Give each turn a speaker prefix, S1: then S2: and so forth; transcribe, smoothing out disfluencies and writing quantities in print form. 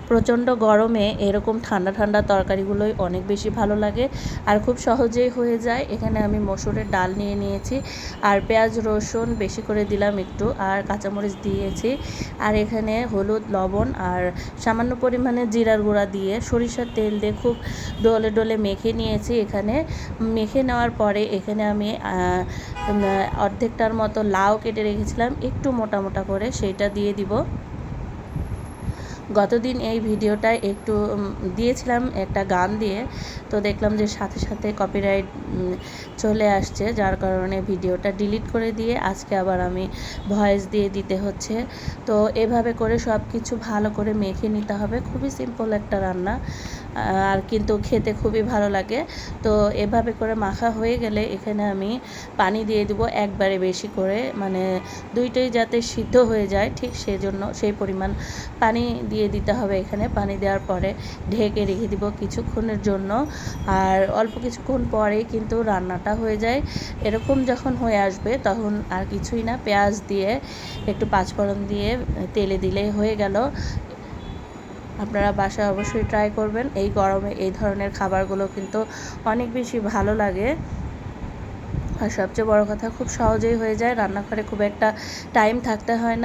S1: প্রচণ্ড গরমে এরকম ঠান্ডা ঠান্ডা তরকারিগুলোই অনেক বেশি ভালো লাগে আর খুব সহজেই হয়ে যায়। এখানে আমি মসুরের ডাল নিয়ে নিয়েছি আর পেঁয়াজ রসুন বেশি করে দিলাম একটু, আর কাঁচামরিচ দিয়েছি, আর এখানে হলুদ লবণ আর সামান্য পরিমাণে জিরার গুঁড়া দিয়ে সরিষার তেল দিয়ে খুব ডলে ডলে মেখে নিয়েছি। এখানে মেখে নেওয়ার পরে এখানে আমি অর্ধেকটার মতো লাউ কেটে রেখেছিলাম একটু মোটা মোটা করে, সেইটা দিয়ে দিব। গতদিন এই ভিডিওটায় একটু দিয়েছিলাম একটা গান দিয়ে, তো দেখলাম যে সাথে সাথে কপিরাইট চলে আসছে, যার কারণে ভিডিওটা ডিলিট করে দিয়ে আজকে আবার আমি ভয়েস দিয়ে দিতে হচ্ছে। তো এভাবে করে সব কিছু ভালো করে মেখে নিতে হবে। খুবই সিম্পল একটা রান্না, আর কিন্তু খেতে খুবই ভালো লাগে। তো এভাবে করে মাখা হয়ে গেলে এখানে আমি পানি দিয়ে দিব একবারে বেশি করে, মানে দুইটাই যাতে সিদ্ধ হয়ে যায় ঠিক সেজন্য সেই পরিমাণ পানি দিয়ে দিতে হবে। এখানে পানি দেওয়ার পরে ঢেকে রেখে দিব কিছুক্ষণের জন্য, আর অল্প কিছুক্ষণ পরেই কিন্তু রান্নাটা হয়ে যায়। এরকম যখন হয়ে আসবে তখন আর কিছুই না, পেঁয়াজ দিয়ে একটু পাঁচফোড়ন দিয়ে তেলে দিলেই হয়ে গেল। আপনারা বাসায় অবশ্যই ট্রাই করবেন। এই গরমে এই ধরনের খাবারগুলো কিন্তু অনেক বেশি ভালো লাগে, আর সবচেয়ে বড় কথা খুব সহজেই হয়ে যায়, রান্নাঘরে খুব একটা টাইম থাকতে হয় না।